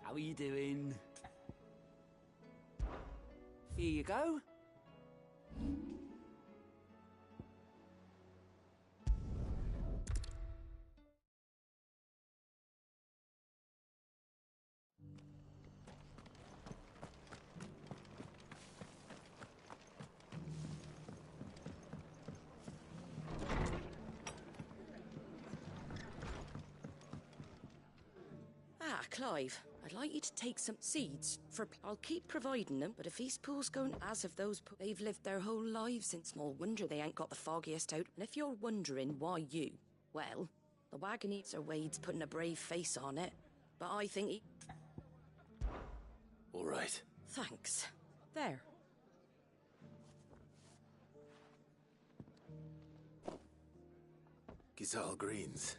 How are you doing? Here you go. Ah, Clive, I'd like you to take some seeds for... I'll keep providing them, but if these pools going as of those they've lived their whole lives, and small wonder they ain't got the foggiest out. And if you're wondering why you, well, the wagon eater Wade's putting a brave face on it, but I think he... All right. Thanks. There. Gizal greens.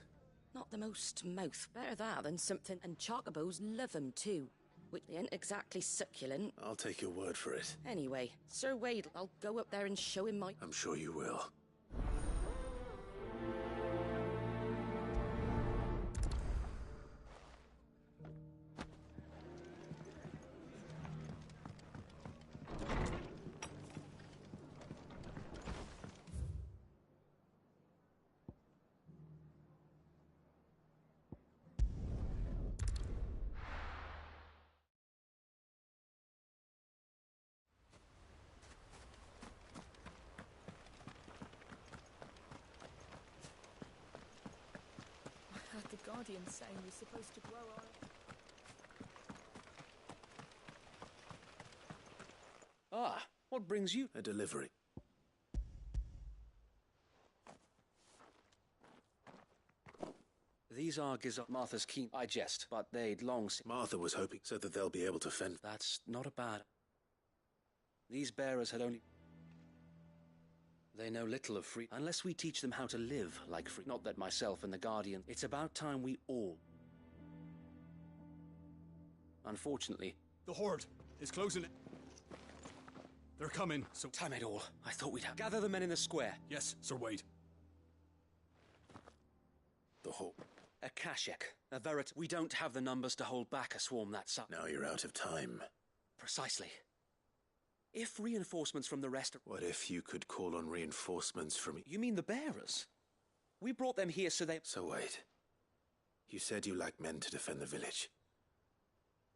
Not the most mouth. Better that than something. And chocobos love 'em too. Which they ain't exactly succulent. I'll take your word for it. Anyway, Sir Wade, I'll go up there and show him my... I'm sure you will. The Guardian saying we're supposed to grow our... Ah, what brings you? A delivery. These are Martha's keen. I jest, but they'd long seen. Martha was hoping so that they'll be able to fend. That's not a bad... These bearers had only... They know little of free... Unless we teach them how to live like free... Not that myself and the Guardian... It's about time we all... Unfortunately... The Horde is closing. They're coming, so... Damn it all. I thought we'd have... Gather the men in the square. Yes, Sir Wade. The whole... A Kashek. A Verit. We don't have the numbers to hold back a swarm that size. Now you're out of time. Precisely. If reinforcements from the rest... What if you could call on reinforcements from... You mean the bearers? We brought them here so they... So wait. You said you lack men to defend the village.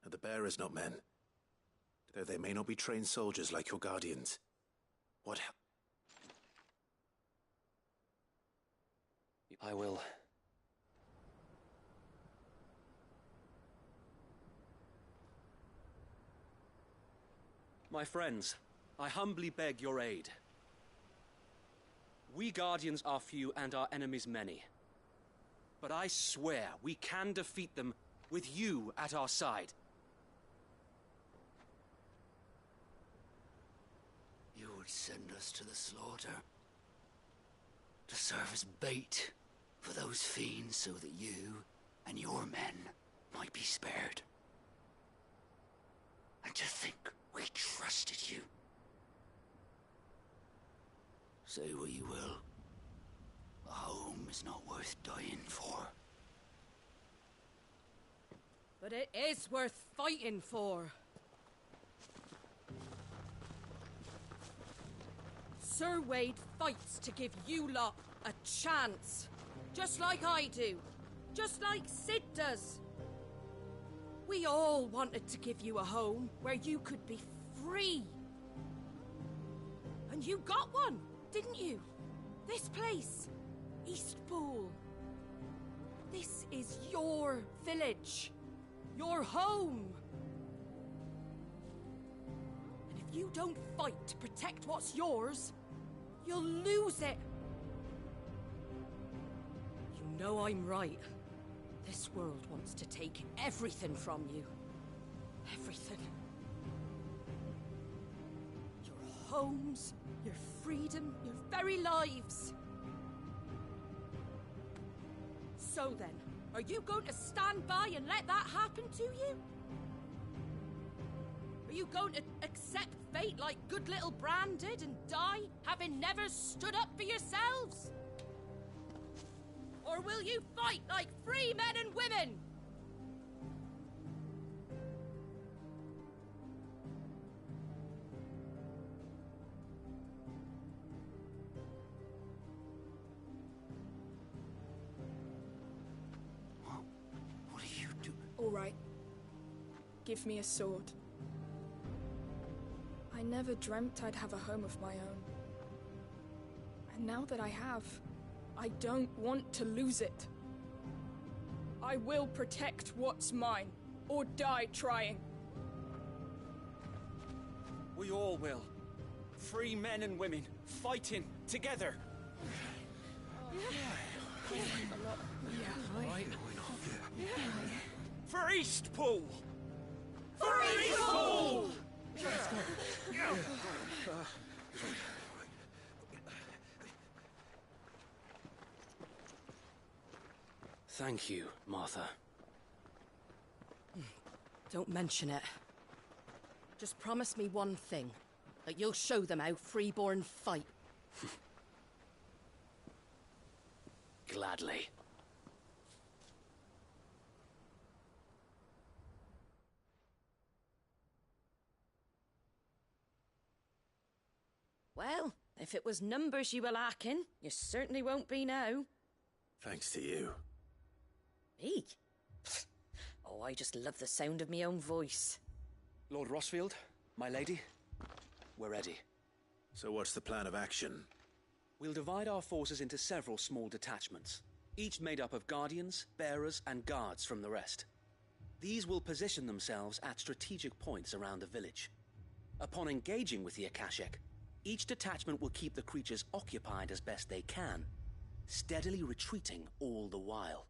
Are the bearers not men? Though they may not be trained soldiers like your guardians. What hell? I will... My friends, I humbly beg your aid. We Guardians are few and our enemies many. But I swear we can defeat them with you at our side. You would send us to the slaughter. To serve as bait for those fiends so that you and your men might be spared. And to think we trusted you. Say what you will. A home is not worth dying for. But it is worth fighting for. Sir Wade fights to give you lot a chance. Just like I do. Just like Sid does. We all wanted to give you a home where you could be free. And you got one, didn't you? This place, Eastpool. This is your village. Your home. And if you don't fight to protect what's yours, you'll lose it. You know I'm right. This world wants to take everything from you. Everything. Your homes, your freedom, your very lives. So then, are you going to stand by and let that happen to you? Are you going to accept fate like good little Bran did and die, having never stood up for yourselves? Or will you fight like free men and women? give me a sword. I never dreamt I'd have a home of my own. And now that I have, I don't want to lose it. I will protect what's mine, or die trying. We all will. Free men and women, fighting together. For Eastpool! For Eastpool! Thank you, Martha. Don't mention it. Just promise me one thing. That you'll show them how freeborn fight. Gladly. Well, if it was numbers you were lacking, you certainly won't be now. Thanks to you. Me? Oh, I just love the sound of my own voice. Lord Rossfield, my lady, we're ready. So what's the plan of action? We'll divide our forces into several small detachments, each made up of guardians, bearers, and guards from the rest. These will position themselves at strategic points around the village. Upon engaging with the Akashic, each detachment will keep the creatures occupied as best they can, steadily retreating all the while.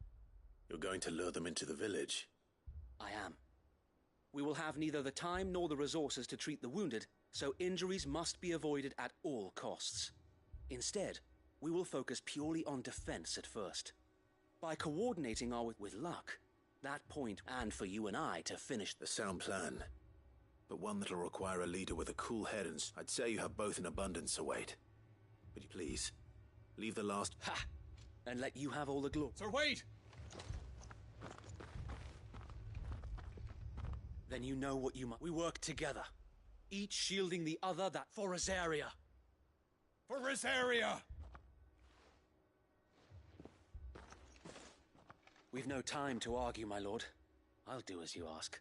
You're going to lure them into the village? I am. We will have neither the time nor the resources to treat the wounded, so injuries must be avoided at all costs. Instead, we will focus purely on defense at first. By coordinating with luck, that point, and for you and I to finish... A sound plan, but one that'll require a leader with a cool head, and I'd say you have both in abundance, Sir Wade. But please, leave the last... Ha! And let you have all the glory. Sir Wade! Then you know what you must... We work together, each shielding the other that... For Rosaria! For Rosaria! We've no time to argue, my lord. I'll do as you ask.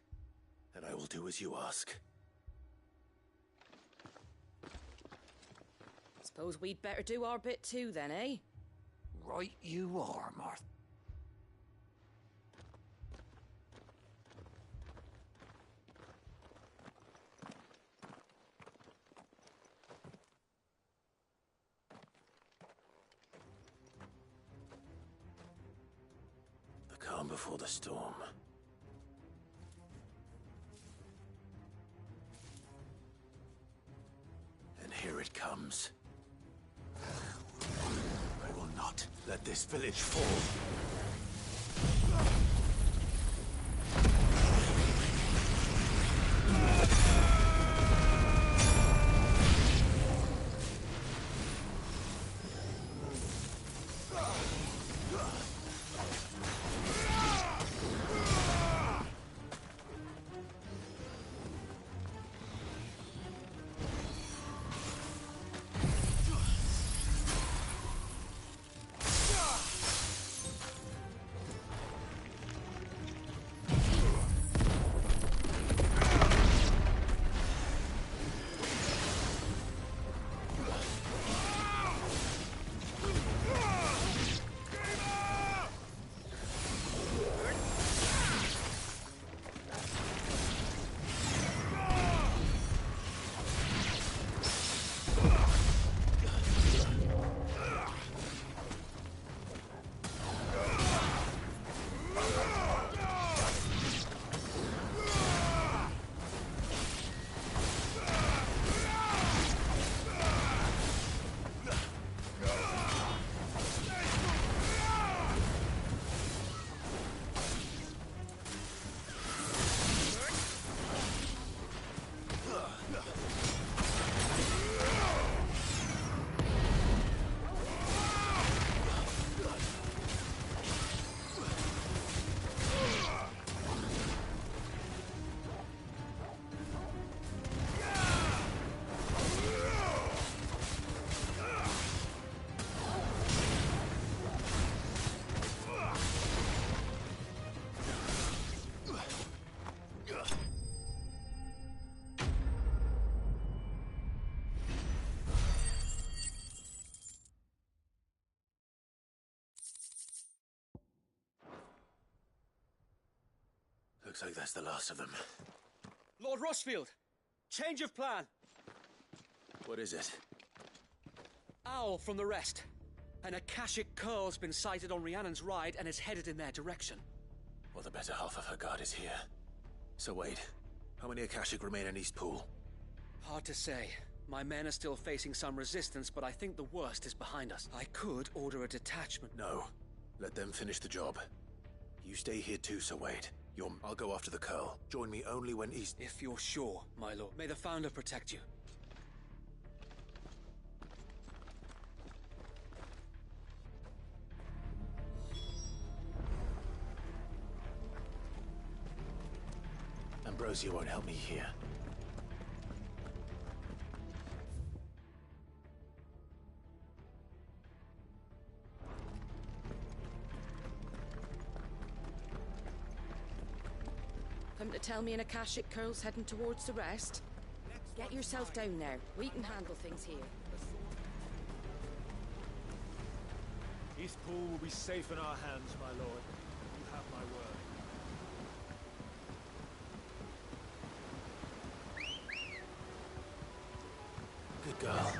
And I will do as you ask. Suppose we'd better do our bit too then, eh? Right you are, Martha. The calm before the storm. And here it comes. I will not let this village fall. Looks like that's the last of them. Lord Rossfield! Change of plan! What is it? Owl from the rest. An Akashic curl's been sighted on Rhiannon's ride and is headed in their direction. Well, the better half of her guard is here. So wait, how many Akashic remain in East Pool? Hard to say. My men are still facing some resistance, but I think the worst is behind us. I could order a detachment. No. Let them finish the job. You stay here too, Sir Wade. I'll go after the curl. Join me only when East... If you're sure, my lord. May the Founder protect you. Ambrosia won't help me here. Come to tell me an Akashic curl's heading towards the rest? Get yourself down there. We can handle things here. East Pool will be safe in our hands, my lord. You have my word. Good girl.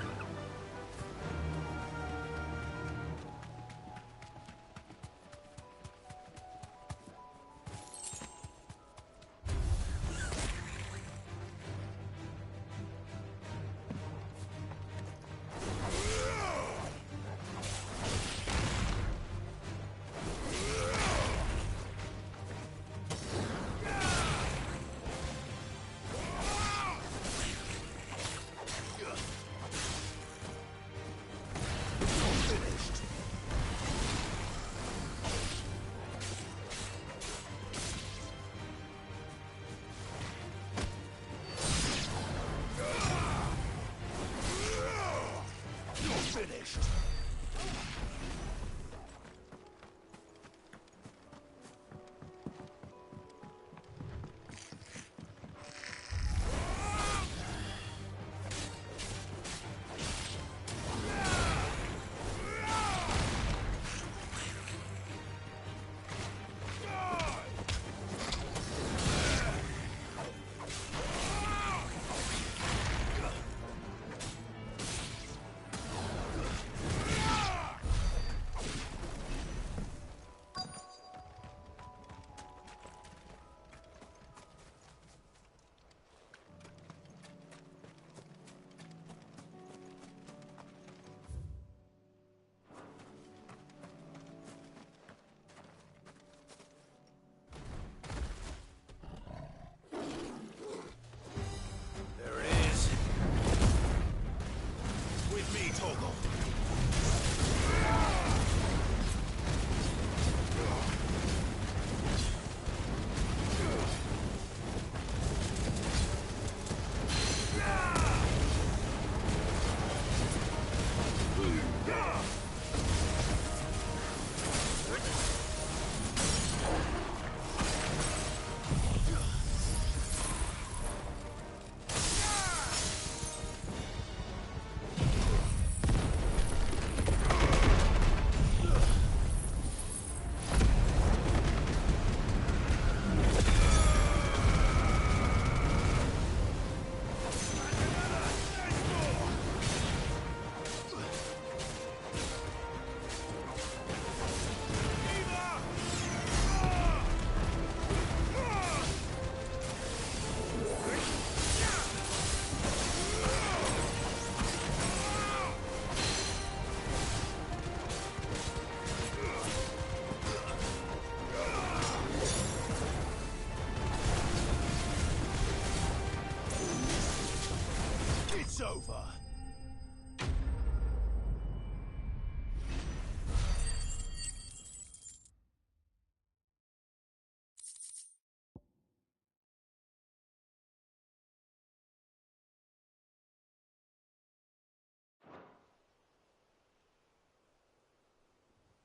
Over.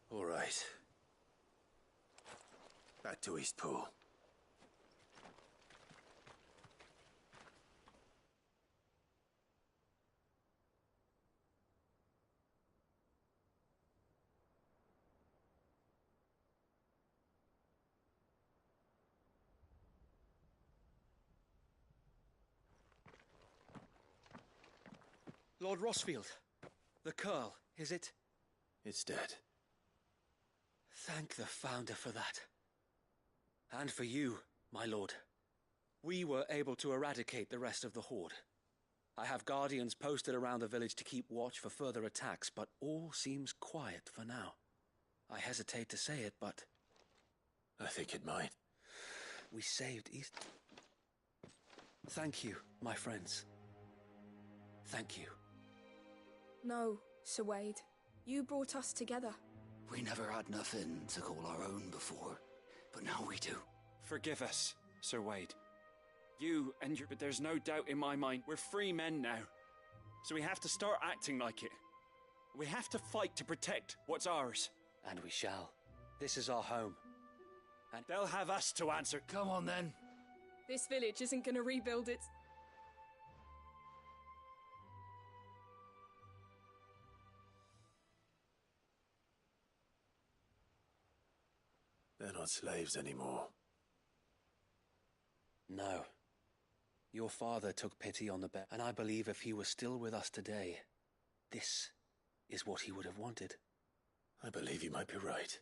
All right. Back to East Pool. Lord Rosfield, the Curl, is it? It's dead. Thank the Founder for that. And for you, my lord. We were able to eradicate the rest of the Horde. I have guardians posted around the village to keep watch for further attacks, but all seems quiet for now. I hesitate to say it, but... I think it might. We saved East... Thank you, my friends. Thank you. No, Sir Wade. You brought us together. We never had nothing to call our own before, but now we do. Forgive us, Sir Wade. You and your... But there's no doubt in my mind, we're free men now. So we have to start acting like it. We have to fight to protect what's ours. And we shall. This is our home. And they'll have us to answer. Come on then. This village isn't gonna rebuild its... They're not slaves anymore. No. Your father took pity on the bear, and I believe if he was still with us today, this is what he would have wanted. I believe you might be right.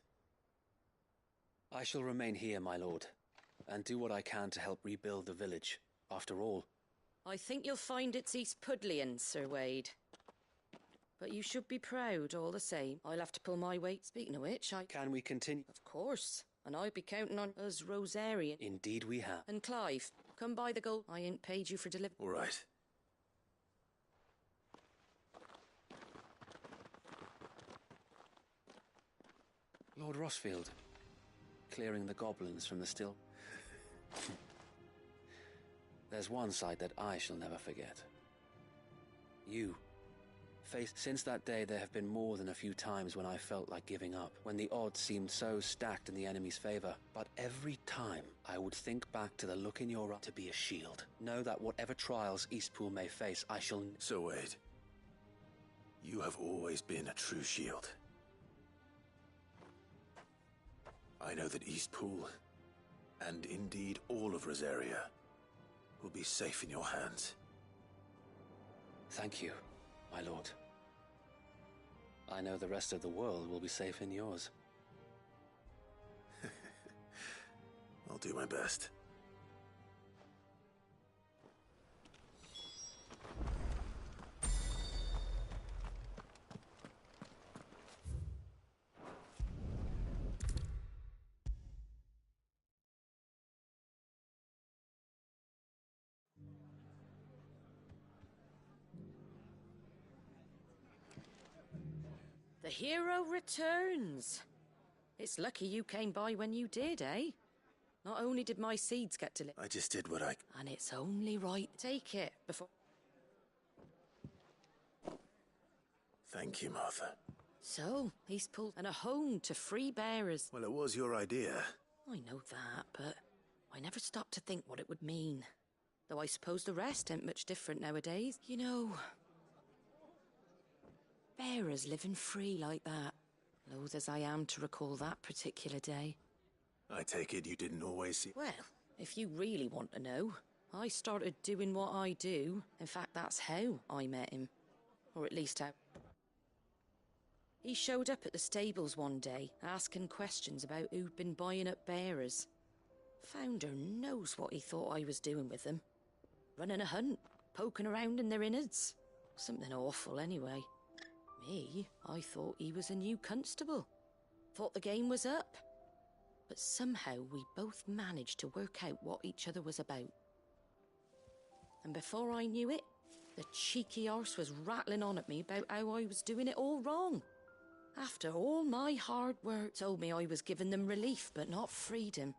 I shall remain here, my lord, and do what I can to help rebuild the village. After all... I think you'll find it's East Pudlian, Sir Wade. But you should be proud all the same. I'll have to pull my weight. Speaking of which, Can we continue? Of course. And I'll be counting on us Rosarian. Indeed we have. And Clive, come by the gold. I ain't paid you for delivery. All right. Lord Rosfield, clearing the goblins from the still... There's one sight that I shall never forget. You. Since that day, there have been more than a few times when I felt like giving up, when the odds seemed so stacked in the enemy's favor. But every time, I would think back to the look in your eye to be a shield. Know that whatever trials Eastpool may face, I shall... So Wade, you have always been a true shield. I know that Eastpool, and indeed all of Rosaria, will be safe in your hands. Thank you, my lord. I know the rest of the world will be safe in yours. I'll do my best. The hero returns. It's lucky you came by when you did, eh? Not only did my seeds get delivered... I just did what I... And it's only right. Take it before... Thank you, Martha. So, he's pulled... And a home to free bearers. Well, it was your idea. I know that, but I never stopped to think what it would mean. Though I suppose the rest ain't much different nowadays. You know... Bearers living free like that. Loath as I am to recall that particular day. I take it you didn't always see... Well, if you really want to know, I started doing what I do. In fact, that's how I met him. Or at least how... He showed up at the stables one day, asking questions about who'd been buying up bearers. Founder knows what he thought I was doing with them. Running a hunt, poking around in their innards. Something awful, anyway. Me, I thought he was a new constable. Thought the game was up. But somehow we both managed to work out what each other was about. And before I knew it, the cheeky arse was rattling on at me about how I was doing it all wrong. After all my hard work, told me I was giving them relief but not freedom.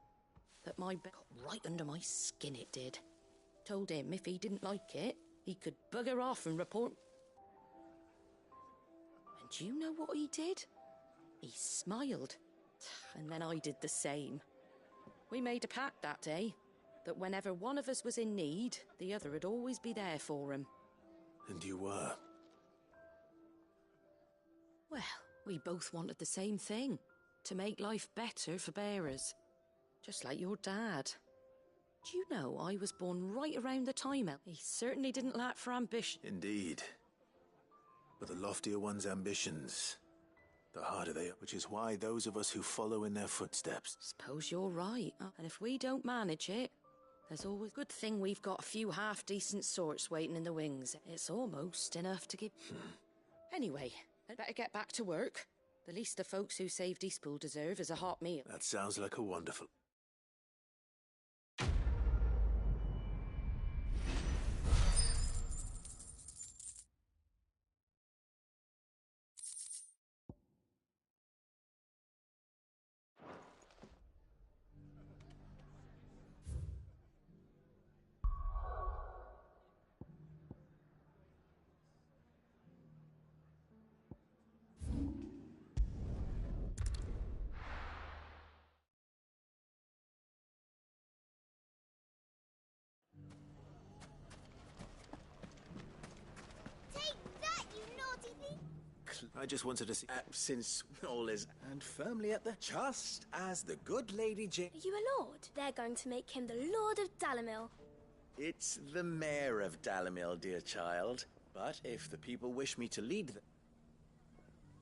That my got right under my skin, it did. Told him if he didn't like it, he could bugger off and report... And you know what he did? He smiled. And then I did the same. We made a pact that day, that whenever one of us was in need, the other would always be there for him. And you were? Well, we both wanted the same thing. To make life better for bearers. Just like your dad. Do you know I was born right around the time he certainly didn't lack for ambition. Indeed. But the loftier one's ambitions, the harder they are, which is why those of us who follow in their footsteps... Suppose you're right. And if we don't manage it, there's always... Good thing we've got a few half-decent sorts waiting in the wings. It's almost enough to give... Anyway, I'd better get back to work. The least the folks who saved Eastpool deserve is a hot meal. That sounds like a wonderful... I just wanted to see... since all is... And firmly at the... Just as the good Lady Jane... Are you a lord? They're going to make him the Lord of Dalimil. It's the Mayor of Dalimil, dear child. But if the people wish me to lead them...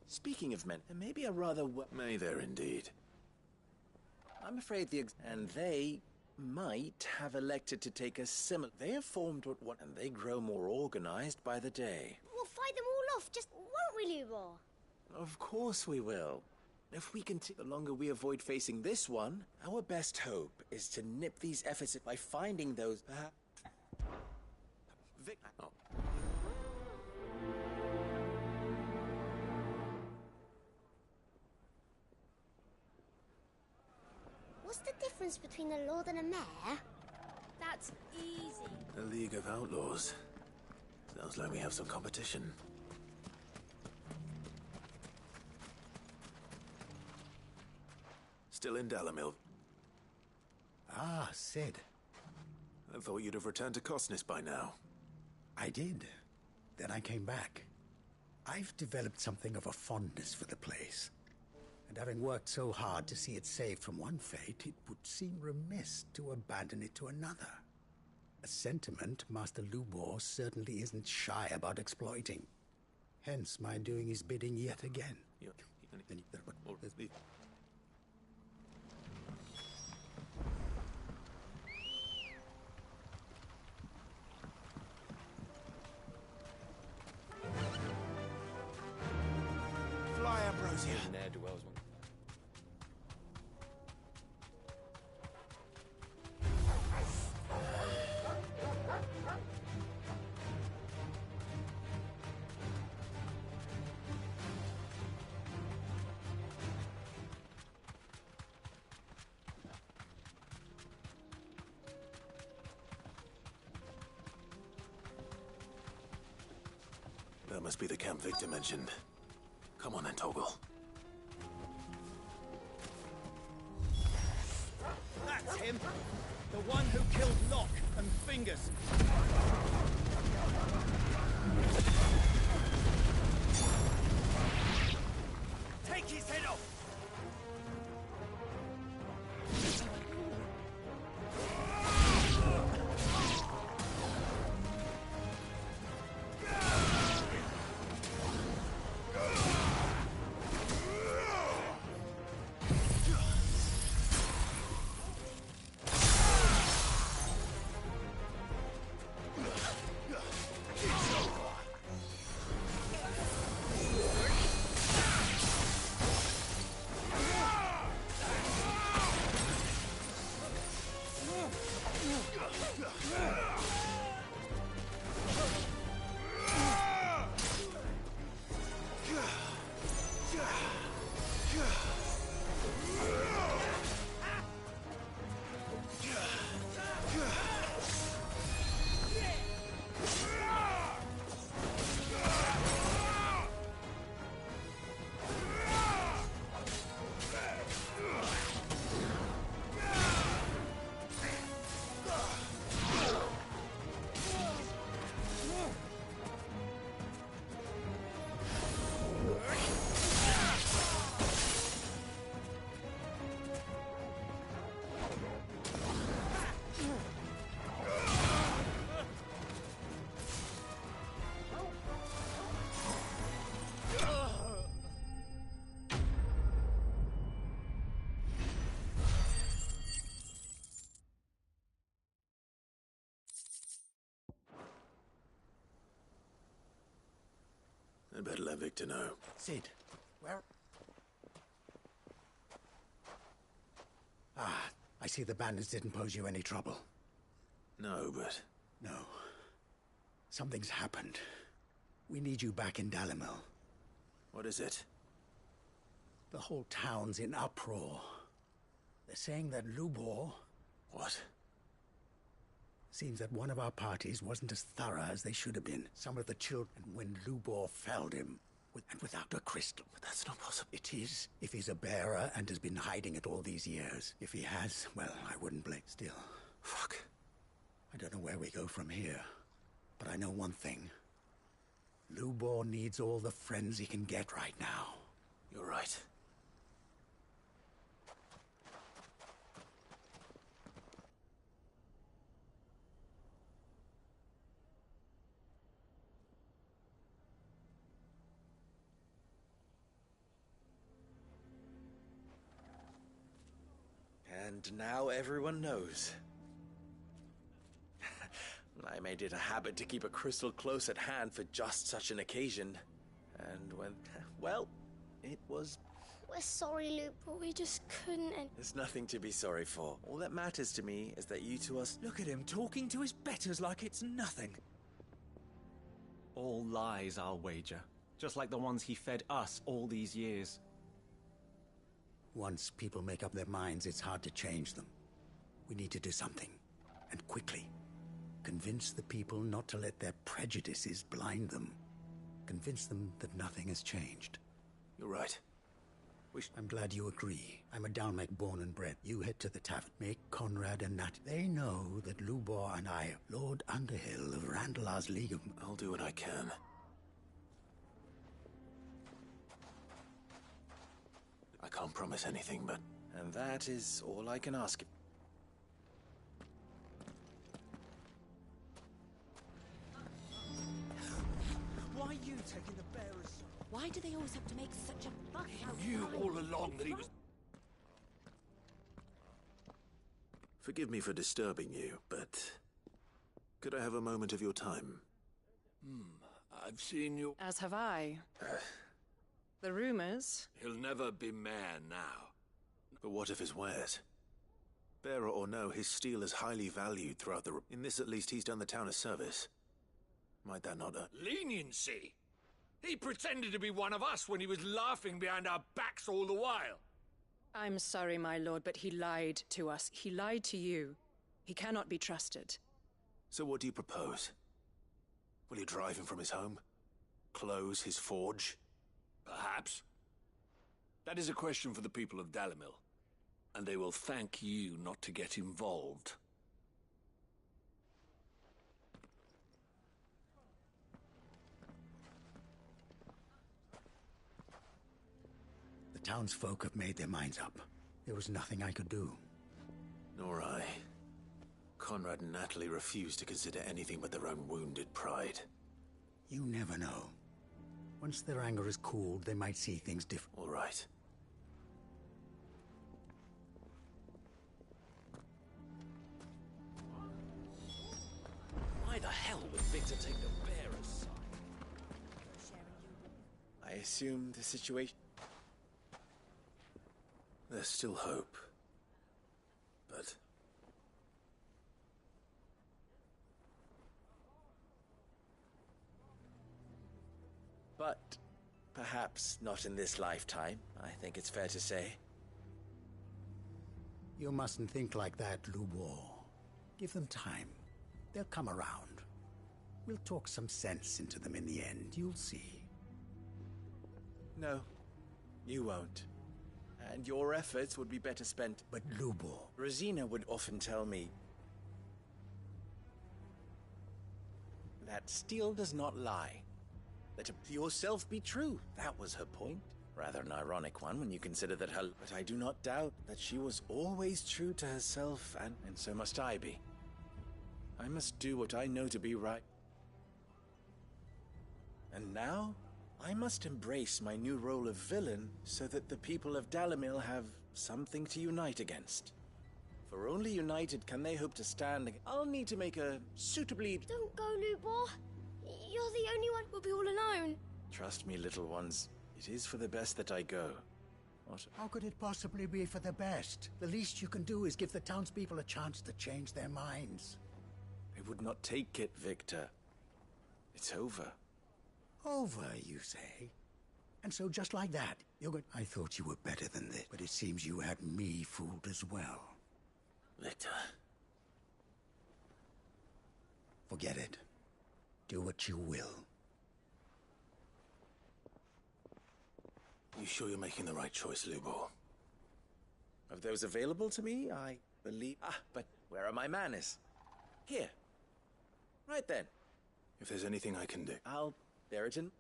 Speaking of men, maybe a rather... May there indeed. I'm afraid and they might have elected to take a similar... They have formed what... And they grow more organized by the day. We'll fight them all off, just won't we, Lubor? Of course we will. If we continue, the longer we avoid facing this one, our best hope is to nip these efforts by finding those... Oh. What's the difference between a lord and a mayor? That's easy. A League of Outlaws. Sounds like we have some competition. Still in Dalimil. Ah, Sid. I thought you'd have returned to Cosnis by now. I did. Then I came back. I've developed something of a fondness for the place. And having worked so hard to see it saved from one fate, it would seem remiss to abandon it to another. A sentiment Master Lubor certainly isn't shy about exploiting. Hence my doing his bidding yet again. Fly, Ambrosia! Ne'er do wells one. That must be the camp Victor mentioned. Come on then, Toggle. That's him! The one who killed Locke and Fingers! Take his head off! better let Victor know. Sid, where... Ah, I see the bandits didn't pose you any trouble. No, but... No. Something's happened. We need you back in Dalimil. What is it? The whole town's in uproar. They're saying that Lubor... What? Seems that one of our parties wasn't as thorough as they should have been. Some of the children, when Lubor felled him, and without a crystal. But that's not possible. It is, if he's a bearer and has been hiding it all these years. If he has, well, I wouldn't blame. Still. Fuck. I don't know where we go from here. But I know one thing. Lubor needs all the friends he can get right now. You're right. And now everyone knows. I made it a habit to keep a crystal close at hand for just such an occasion. And when... well, it was... We're sorry, Luke, but we just couldn't and... There's nothing to be sorry for. All that matters to me is that you two are... Look at him talking to his betters like it's nothing. All lies, I'll wager. Just like the ones he fed us all these years. Once people make up their minds, it's hard to change them. We need to do something. And quickly. Convince the people not to let their prejudices blind them. Convince them that nothing has changed. You're right. I'm glad you agree. I'm a Dalmec born and bred. You head to the tavern. Make Conrad and Nat. They know that Lubor and I, Lord Underhill of Randalar's Legum. I'll do what I can. I can't promise anything, but... And that is all I can ask. Why are you taking the bearers? Why do they always have to make such a fuss? He knew all along that he was... Forgive me for disturbing you, but... could I have a moment of your time? I've seen you... As have I. The rumors... He'll never be mayor now. But what of his wares? Bearer or no, his steel is highly valued throughout the... In this, at least, he's done the town a service. Might that not... Leniency? He pretended to be one of us when he was laughing behind our backs all the while. I'm sorry, my lord, but he lied to us. He lied to you. He cannot be trusted. So what do you propose? Will you drive him from his home? Close his forge? Perhaps. That is a question for the people of Dalimil. And they will thank you not to get involved. The townsfolk have made their minds up. There was nothing I could do. Nor I. Conrad and Natalie refused to consider anything but their own wounded pride. You never know. Once their anger is cooled, they might see things different. All right. Why the hell would Victor take the bearer's side? I assume the situation... There's still hope. But... But perhaps not in this lifetime, I think it's fair to say. You mustn't think like that, Lubor. Give them time. They'll come around. We'll talk some sense into them in the end, you'll see. No, you won't. And your efforts would be better spent. But Lubor... Rosina would often tell me that steel does not lie. Let yourself be true. That was her point. Rather an ironic one when you consider that her... But I do not doubt that she was always true to herself, and so must I be. I must do what I know to be right. And now, I must embrace my new role of villain so that the people of Dalimil have something to unite against. For only united can they hope to stand... I'll need to make a suitably... Don't go, Lubor. You're the only one who'll be all alone. Trust me, little ones. It is for the best that I go. What? How could it possibly be for the best? The least you can do is give the townspeople a chance to change their minds. They would not take it, Victor. It's over. Over, you say? And so just like that, you're going... I thought you were better than this, but it seems you had me fooled as well. Victor. Forget it. Do what you will. You sure you're making the right choice, Lubor? Of those available to me, I believe... Ah, but where are my manners? Here. Right then. If there's anything I can do... I'll bear it in...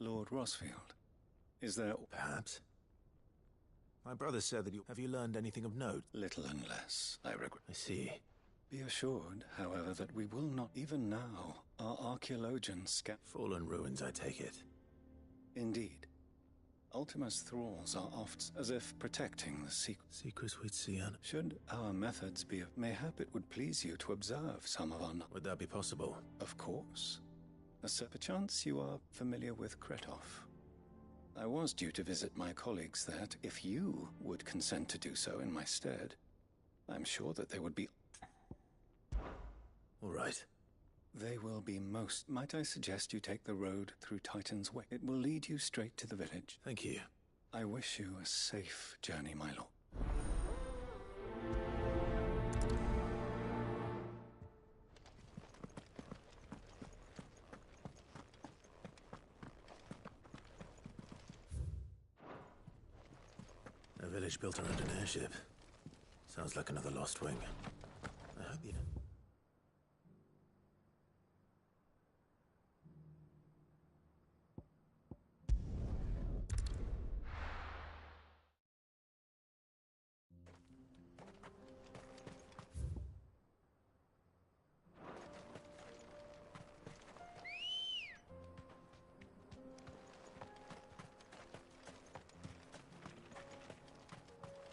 Lord Rosfield, is there... Perhaps. My brother said that you... Have you learned anything of note? Little and less, I regret. I see. Be assured, however, that we will not, even now, our archaeologians scan... Fallen ruins, I take it. Indeed. Ultima's thralls are oft as if protecting the secrets we'd see on... Should our methods be... Mayhap it would please you to observe some of our... Would that be possible? Of course. Perchance you are familiar with Kretov. I was due to visit my colleagues there. If you would consent to do so in my stead, I'm sure that they would be... All right. They will be most... Might I suggest you take the road through Titan's Way? It will lead you straight to the village. Thank you. I wish you a safe journey, my lord. A village built around an airship. Sounds like another lost wing. I hope you know.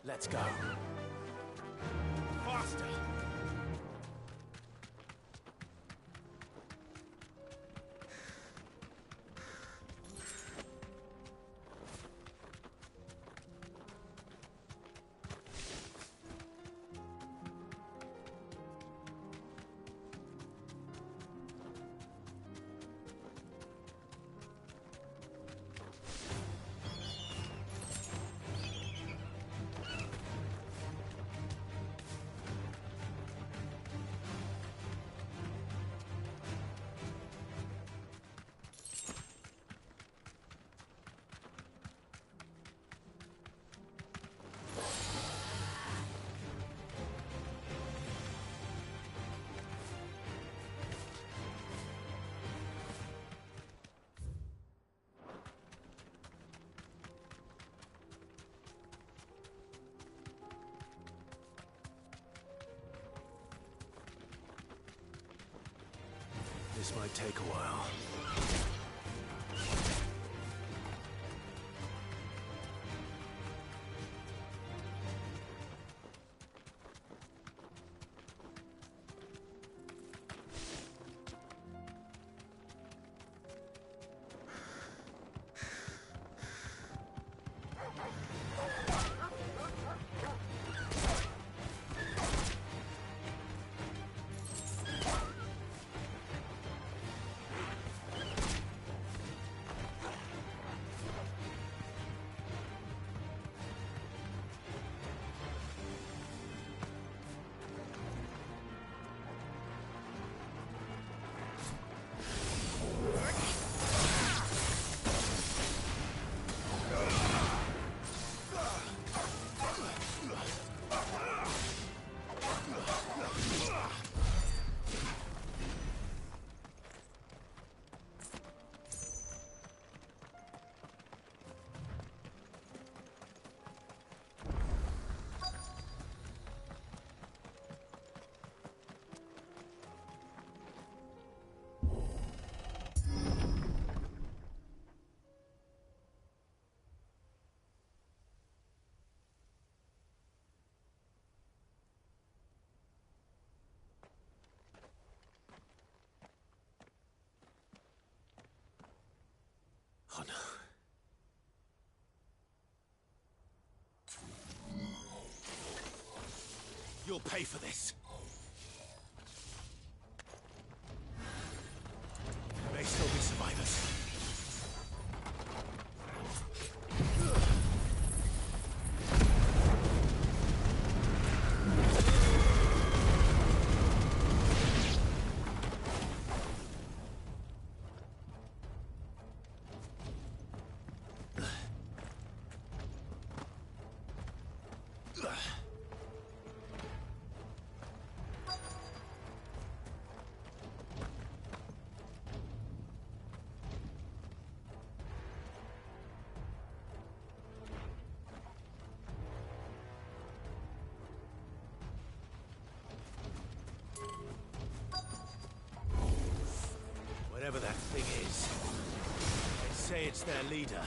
Let's go. Faster! This might take a while. Oh no. You'll pay for this. There may still be survivors. Whatever that thing is, they say it's their leader.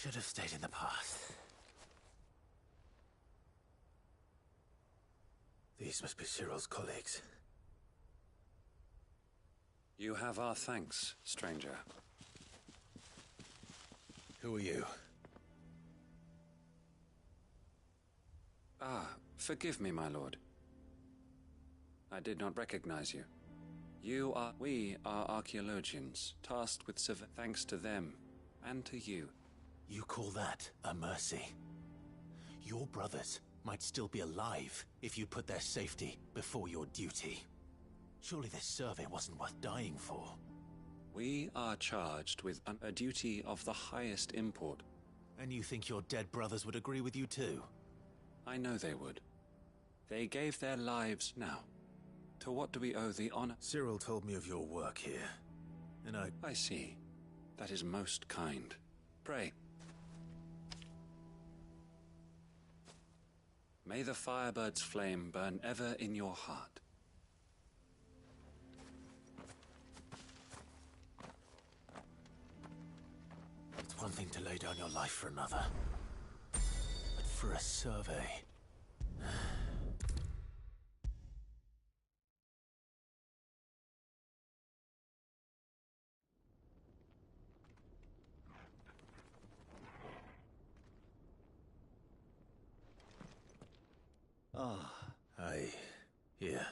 Should have stayed in the past. These must be Cyril's colleagues. You have our thanks, stranger. Who are you? Ah, forgive me, my lord. I did not recognize you. We are archaeologians, tasked with thanks to them, and to you. You call that a mercy? Your brothers might still be alive if you put their safety before your duty. Surely this survey wasn't worth dying for. We are charged with a duty of the highest import. And you think your dead brothers would agree with you too? I know they would. They gave their lives now. To what do we owe the honor? Cyril told me of your work here, and I see. That is most kind. Pray. May the Firebird's flame burn ever in your heart. It's one thing to lay down your life for another, but for a survey... Ah. Here.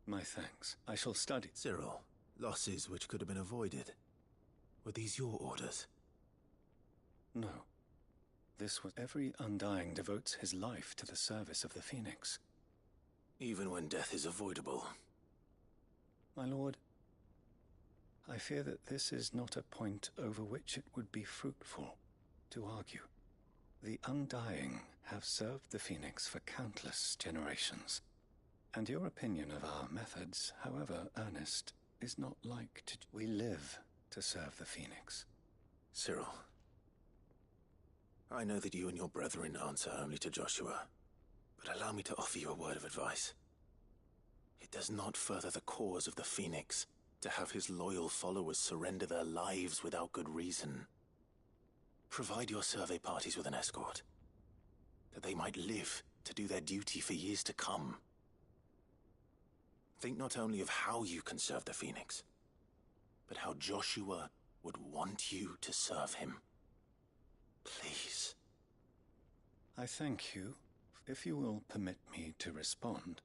My thanks. I shall study. Cyril, losses which could have been avoided. Were these your orders? No. This was every Undying devotes his life to the service of the Phoenix. Even when death is avoidable. My lord, I fear that this is not a point over which it would be fruitful to argue. The Undying have served the Phoenix for countless generations, and your opinion of our methods, however earnest, is not like to... We live to serve the Phoenix. Cyril, I know that you and your brethren answer only to Joshua, but allow me to offer you a word of advice. It does not further the cause of the Phoenix to have his loyal followers surrender their lives without good reason. Provide your survey parties with an escort, that they might live to do their duty for years to come. Think not only of how you can serve the Phoenix, but how Joshua would want you to serve him. Please. I thank you. If you will permit me to respond.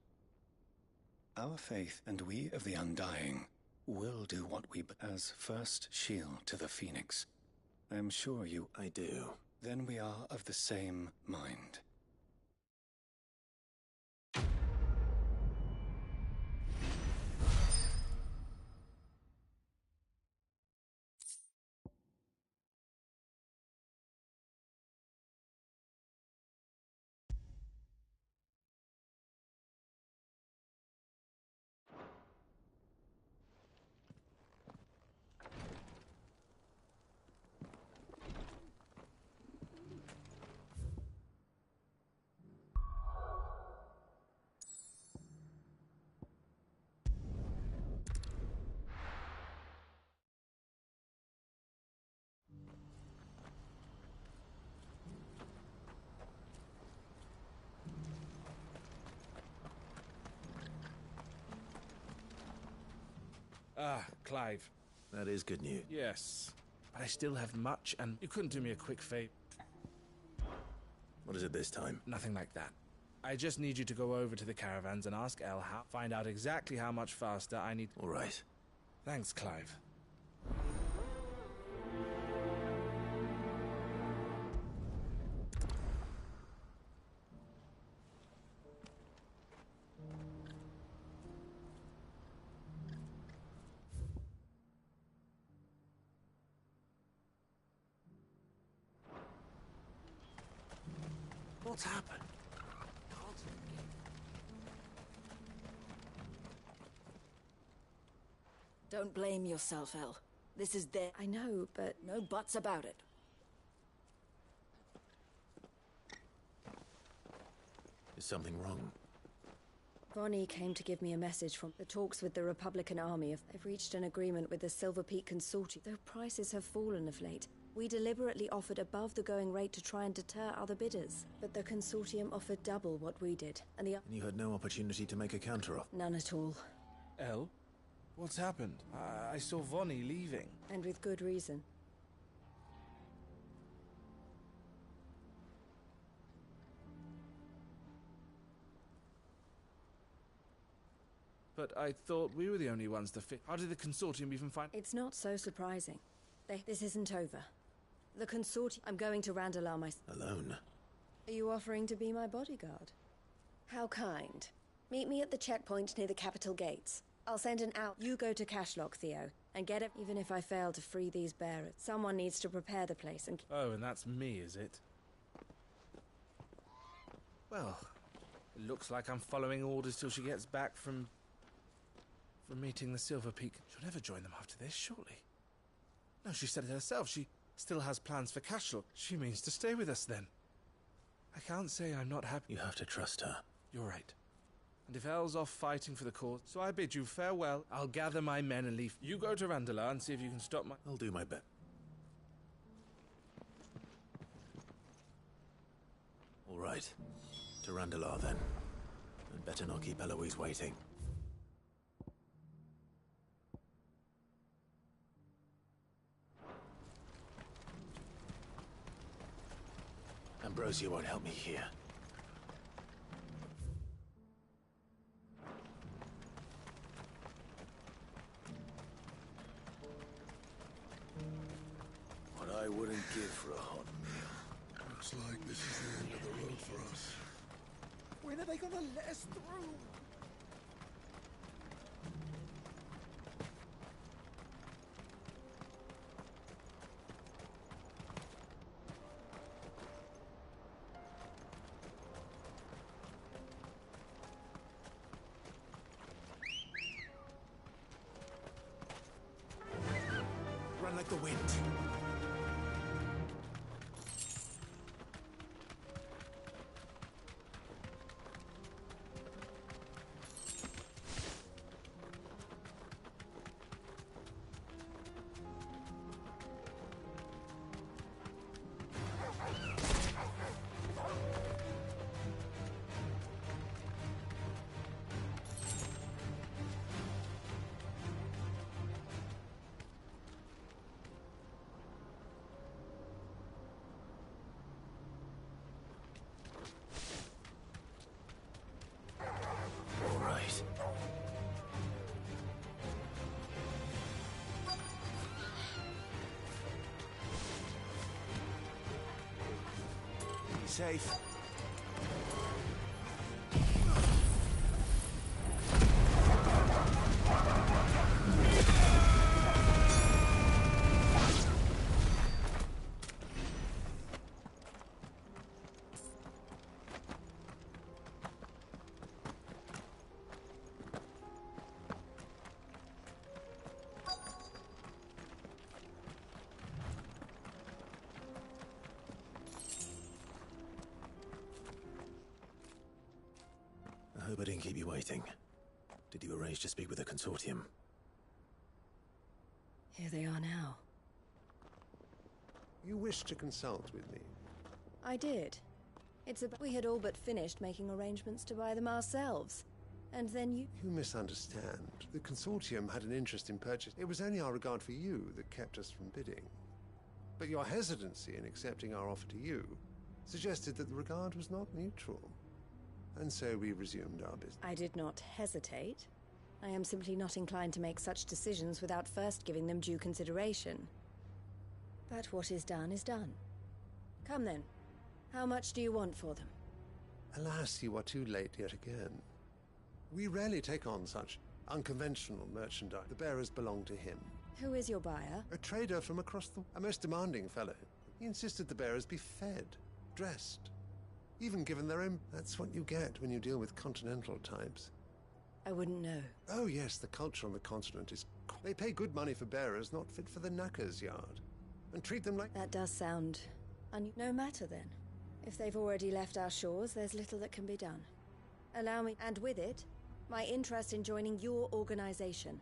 Our faith and we of the Undying will do what we as first shield to the Phoenix. I am sure you... I do. Then we are of the same mind. Ah, Clive. That is good news. Yes. But I still have much, and you couldn't do me a quick favor. What is it this time? Nothing like that. I just need you to go over to the caravans and ask El how, find out exactly how much faster I need... All right. Thanks, Clive. What's happened? Don't blame yourself, El. This is their... I know, but no buts about it. Is something wrong? Bonnie came to give me a message from the talks with the Republican Army. They've reached an agreement with the Silver Peak Consortium, though prices have fallen of late. We deliberately offered above the going rate to try and deter other bidders. But the Consortium offered double what we did, and the... And you had no opportunity to make a counter-offer? None at all. El? What's happened? I saw Vonnie leaving. And with good reason. But I thought we were the only ones to fit. How did the Consortium even find... It's not so surprising. This isn't over. The Consortium... I'm going to Randalar Alone? Are you offering to be my bodyguard? How kind. Meet me at the checkpoint near the capital gates. I'll send an out. You go to Cashlock, Theo, and get it. Even if I fail to free these bearers, someone needs to prepare the place and... Oh, and that's me, is it? Well, it looks like I'm following orders till she gets back from meeting the Silver Peak. She'll never join them after this, surely. No, she said it herself. She still has plans for Cashlock. She means to stay with us then. I can't say I'm not happy. You have to trust her. You're right. And if El's off fighting for the cause, so I bid you farewell. I'll gather my men and leave. You go to Randalar and see if you can stop my... I'll do my best. All right. To Randalar, then. And better not keep Eloise waiting. Ambrosia won't help me here. What I wouldn't give for a hot meal. Looks like this is the end of the road for us. When are they gonna let us through? like the wind. Safe. I hope I didn't keep you waiting. Did you arrange to speak with the consortium? Here they are now. You wished to consult with me? I did. It's about we had all but finished making arrangements to buy them ourselves. And then you... You misunderstand. The consortium had an interest in purchase. It was only our regard for you that kept us from bidding. But your hesitancy in accepting our offer to you suggested that the regard was not mutual. And so we resumed our business. I did not hesitate. I am simply not inclined to make such decisions without first giving them due consideration. But what is done is done. Come then. How much do you want for them? Alas, you are too late yet again. We rarely take on such unconventional merchandise. The bearers belong to him. Who is your buyer? A trader from across a most demanding fellow. He insisted the bearers be fed, dressed, even given their own... That's what you get when you deal with continental types. I wouldn't know. Oh yes, the culture on the continent is... They pay good money for bearers not fit for the knacker's yard. And treat them like... That does sound... No matter then. If they've already left our shores, there's little that can be done. Allow me... And with it, my interest in joining your organization.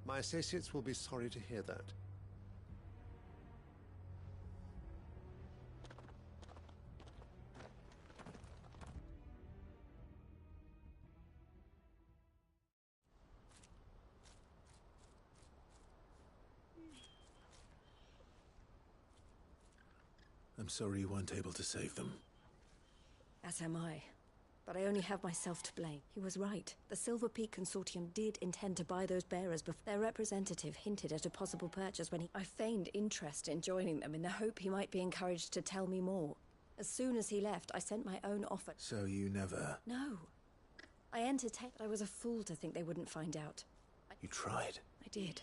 My associates will be sorry to hear that. I'm sorry you weren't able to save them. As am I. But I only have myself to blame. He was right. The Silver Peak Consortium did intend to buy those bearers before their representative hinted at a possible purchase when I feigned interest in joining them in the hope he might be encouraged to tell me more. As soon as he left, I sent my own offer. So you never... No. I entertained. I was a fool to think they wouldn't find out. You tried? I did.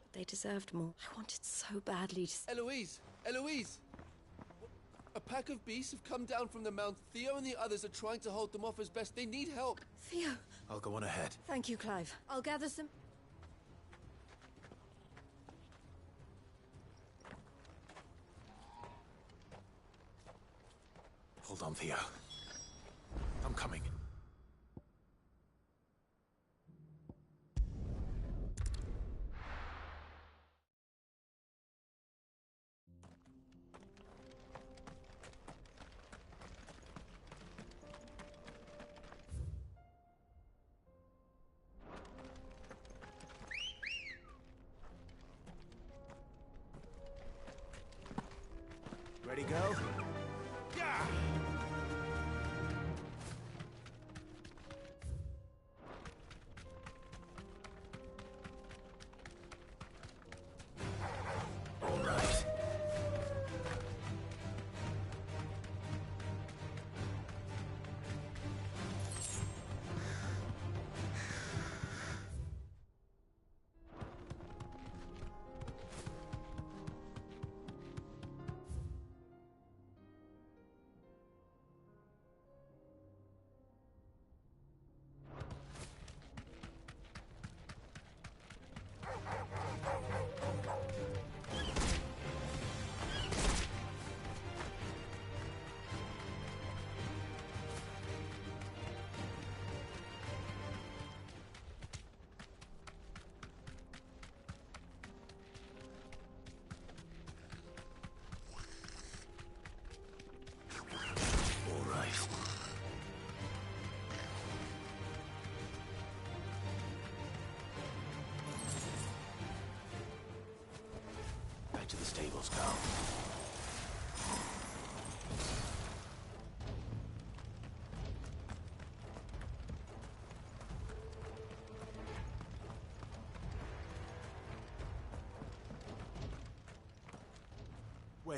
But they deserved more. I wanted so badly to... Eloise! Eloise! A pack of beasts have come down from the mount. Theo and the others are trying to hold them off as best. They need help. Theo! I'll go on ahead. Thank you, Clive. I'll gather some... Hold on, Theo. I'm coming. Ready, go? Yeah!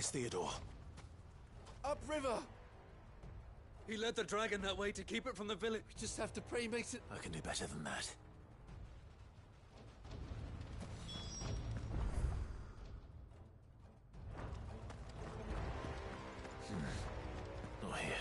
Where's Theodore? Upriver! He led the dragon that way to keep it from the village. We just have to pray he makes it... I can do better than that. Not here.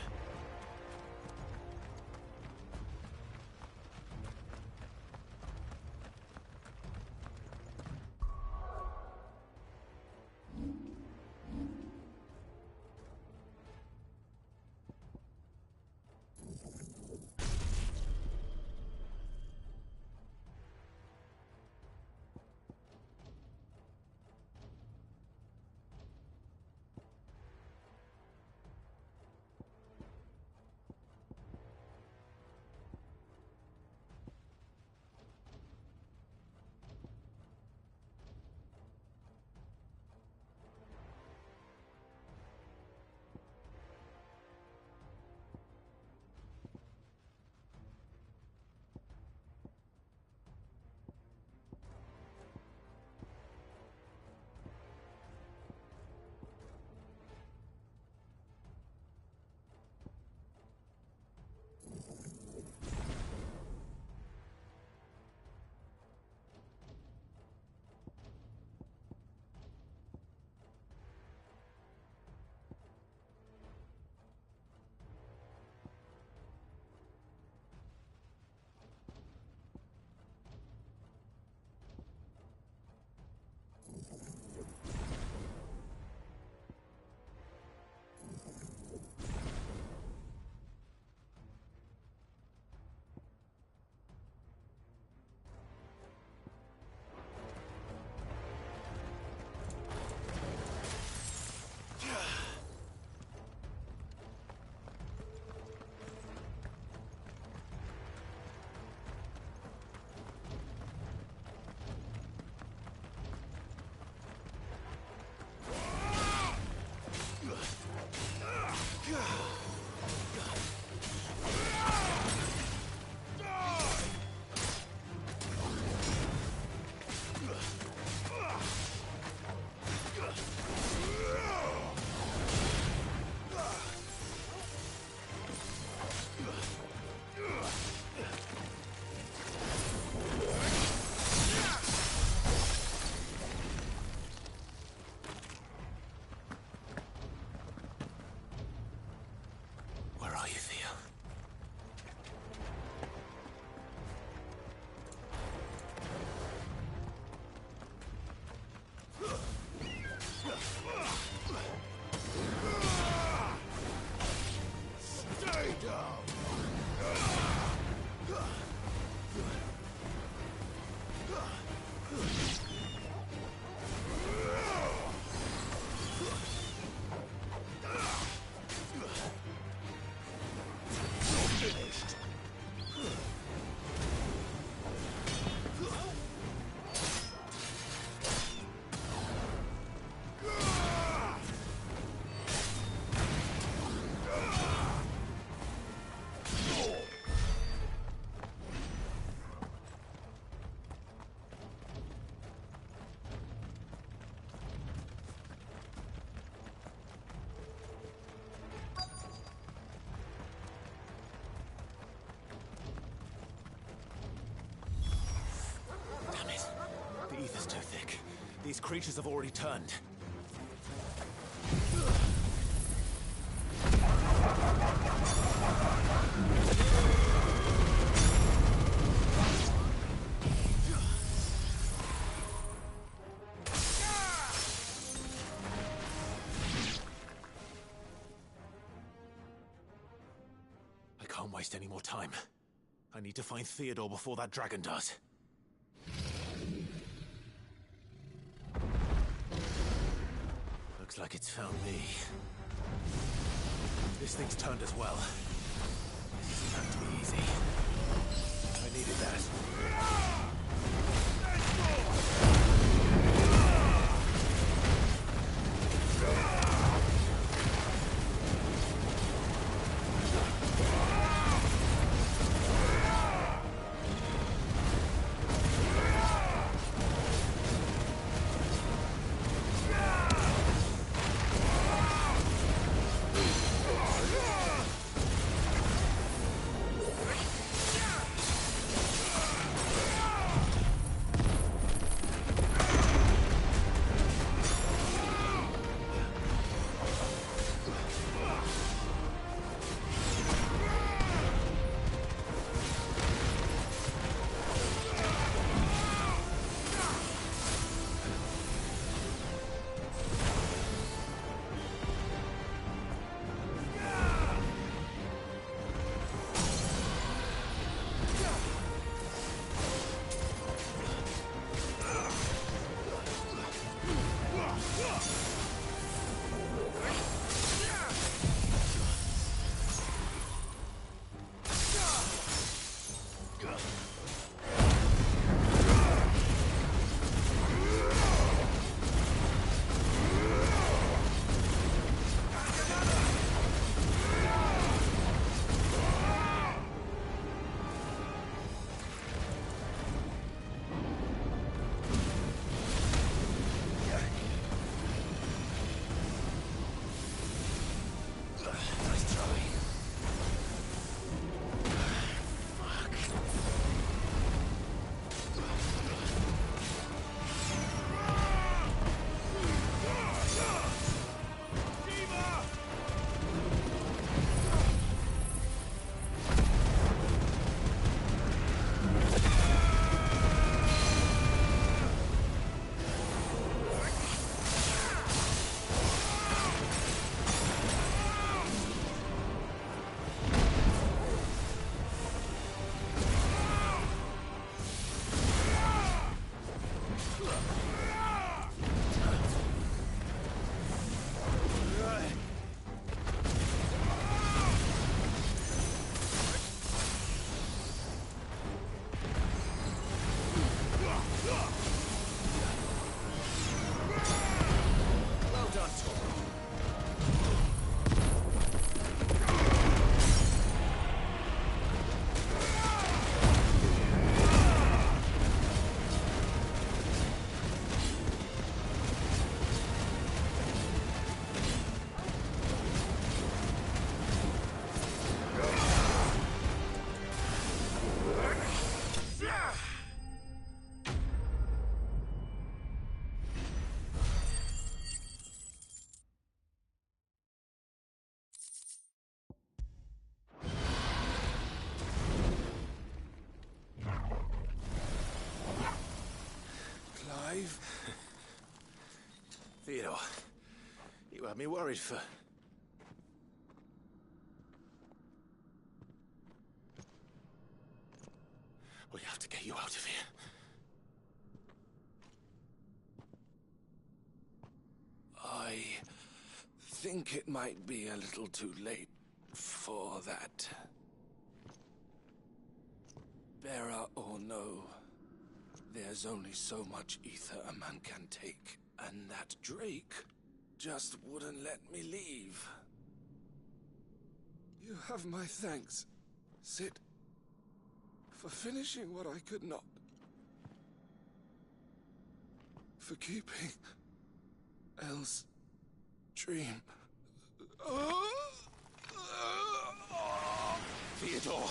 Ether's too thick. These creatures have already turned. I can't waste any more time. I need to find Theodore before that dragon does. Looks like it's found me. This thing's turned as well. This isn't going to be easy. I needed that. me worried for... We have to get you out of here. I think it might be a little too late for that. Bearer or no, there's only so much ether a man can take, and that Drake just wouldn't let me leave. You have my thanks, Sid, for finishing what I could not. For keeping Elle's dream. Theodore!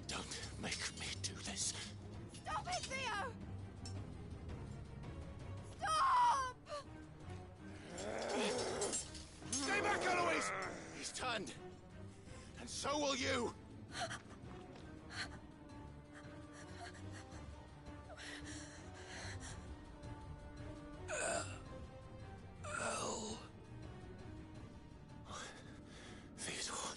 Don't make me do this. Stop it, Theo! Stop! Stay back, Eloise! He's turned. And so will you! Elle. Theodore.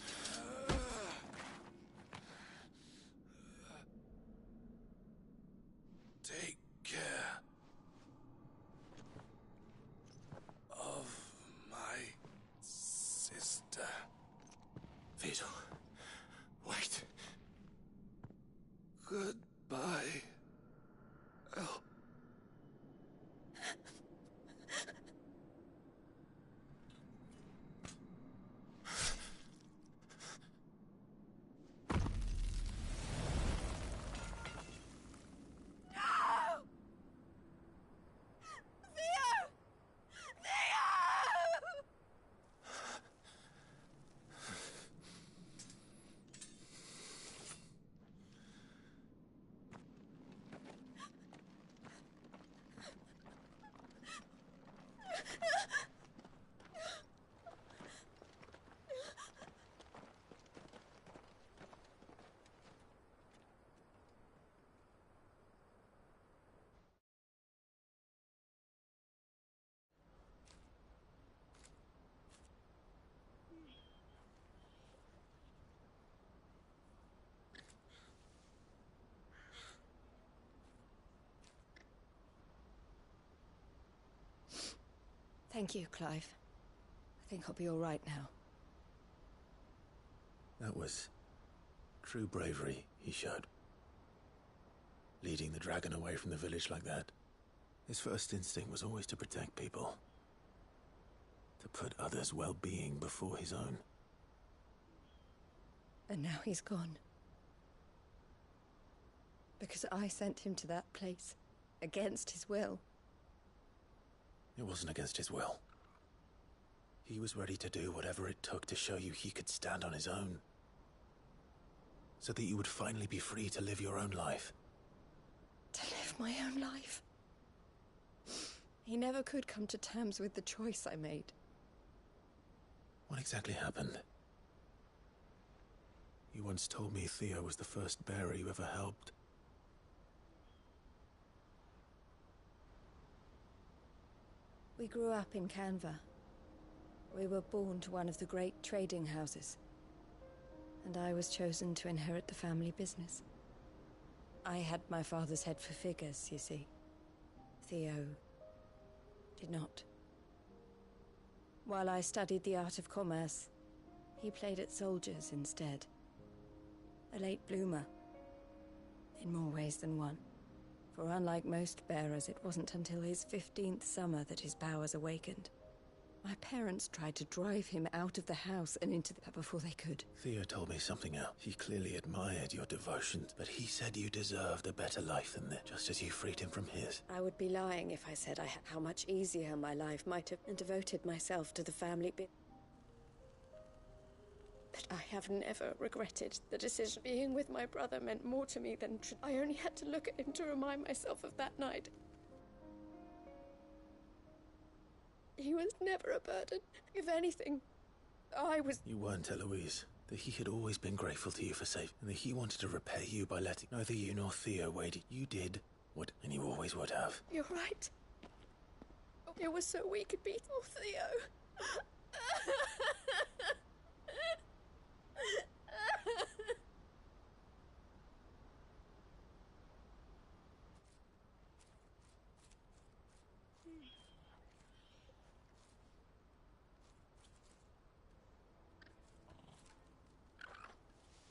Take care of my sister. Theodore. Wait. Goodbye, Elle. No! Theo! Theo! Thank you, Clive. I think I'll be all right now. That was true bravery he showed. Leading the dragon away from the village like that. His first instinct was always to protect people. To put others' well-being before his own. And now he's gone. Because I sent him to that place, against his will. It wasn't against his will. He was ready to do whatever it took to show you he could stand on his own. So that you would finally be free to live your own life. To live my own life? He never could come to terms with the choice I made. What exactly happened? You once told me Theo was the first bearer you ever helped. We grew up in Canva. We were born to one of the great trading houses. And I was chosen to inherit the family business. I had my father's head for figures, you see. Theo did not. While I studied the art of commerce, he played at soldiers instead. A late bloomer. In more ways than one. For unlike most bearers, it wasn't until his 15th summer that his powers awakened. My parents tried to drive him out of the house and into the... before they could. Theo told me something else. He clearly admired your devotion, but he said you deserved a better life than this, just as you freed him from his. I would be lying if I said how much easier my life might have and devoted myself to the family bit. But I have never regretted the decision. Being with my brother meant more to me than I only had to look at him to remind myself of that night. He was never a burden. If anything, I was... You weren't, Eloise. That he had always been grateful to you for safe, and that he wanted to repay you by letting neither you nor Theo wait. You did what, and you always would have. You're right. It was so we could be... Oh, Theo.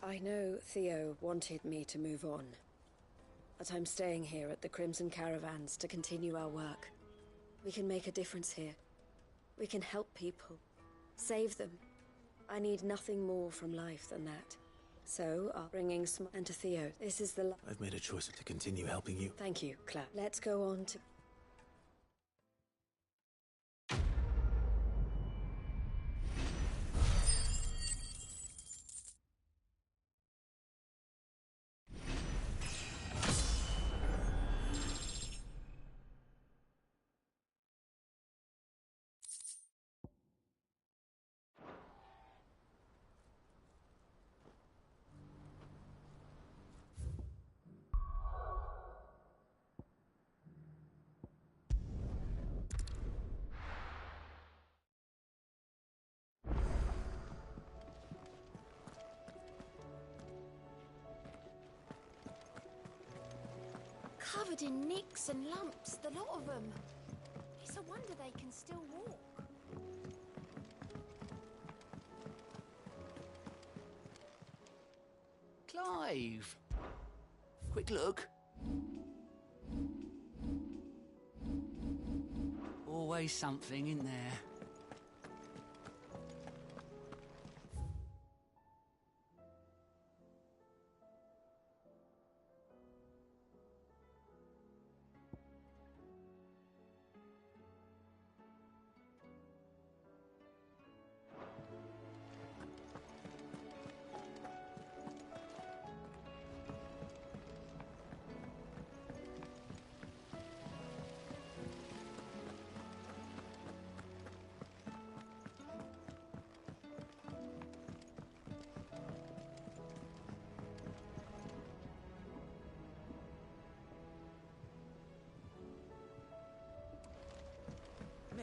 I know Theo wanted me to move on, but I'm staying here at the Crimson Caravans to continue our work. We can make a difference here. We can help people, save them. I need nothing more from life than that. So, bringing and to Theo, this is the... I've made a choice to continue helping you. Thank you, Claire. Let's go on to... Covered in nicks and lumps, the lot of them. It's a wonder they can still walk. Clive! Quick look. Always something in there.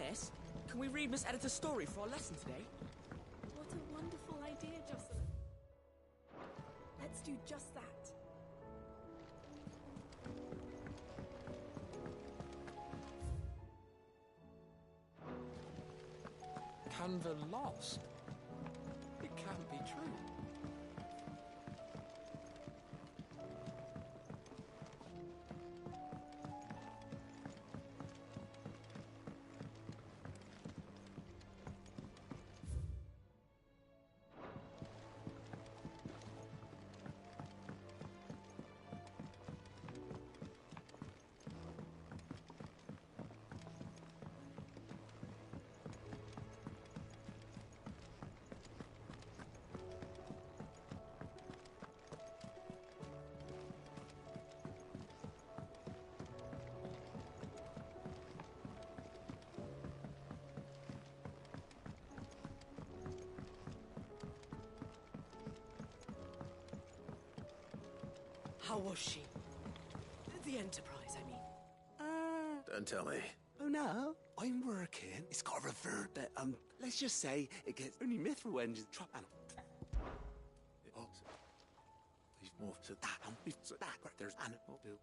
Miss, can we read Miss Editor's story for our lesson today? What a wonderful idea, Jocelyn. Let's do just that. Canva lost? It can't be true. How was she? The Enterprise, I mean. Don't tell me. Oh no, I'm working. It's got a revert that, let's just say it gets only mithril engines trap and... Oh, we've moved to that, and we've to that, where there's animal bill.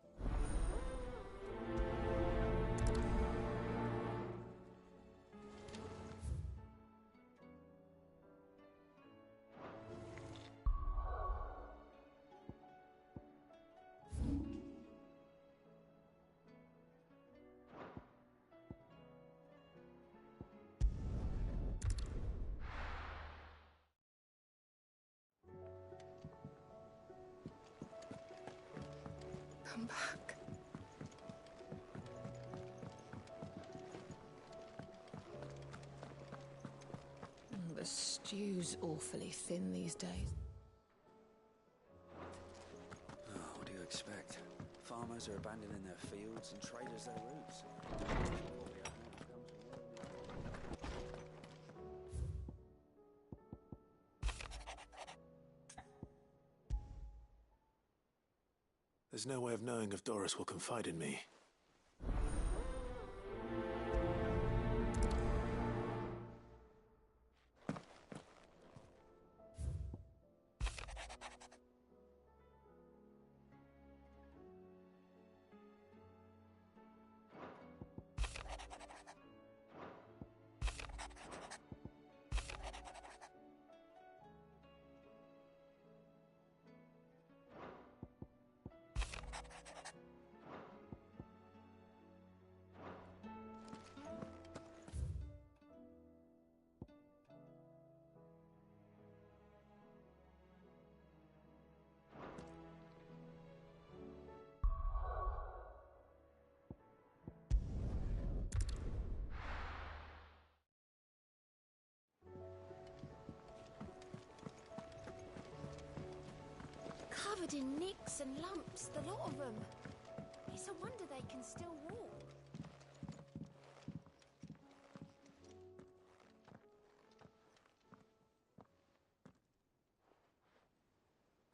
Come back. The Stew's awfully thin these days. Oh, what do you expect? Farmers are abandoning their fields and traders their roots. There's no way of knowing if Doris will confide in me. Covered in nicks and lumps, the lot of them. It's a wonder they can still walk.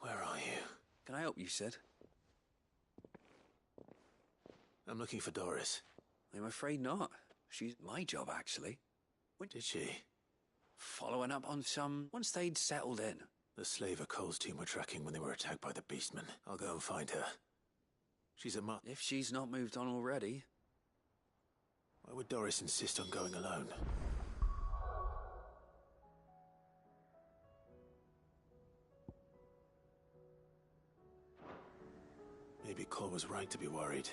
Where are you? Can I help you, Sid? I'm looking for Doris. I'm afraid not. She's my job, actually. When did she? Following up on some... once they'd settled in. The slaver Cole's team were tracking when they were attacked by the beastmen. I'll go and find her. She's a If she's not moved on already. Why would Doris insist on going alone? Maybe Cole was right to be worried.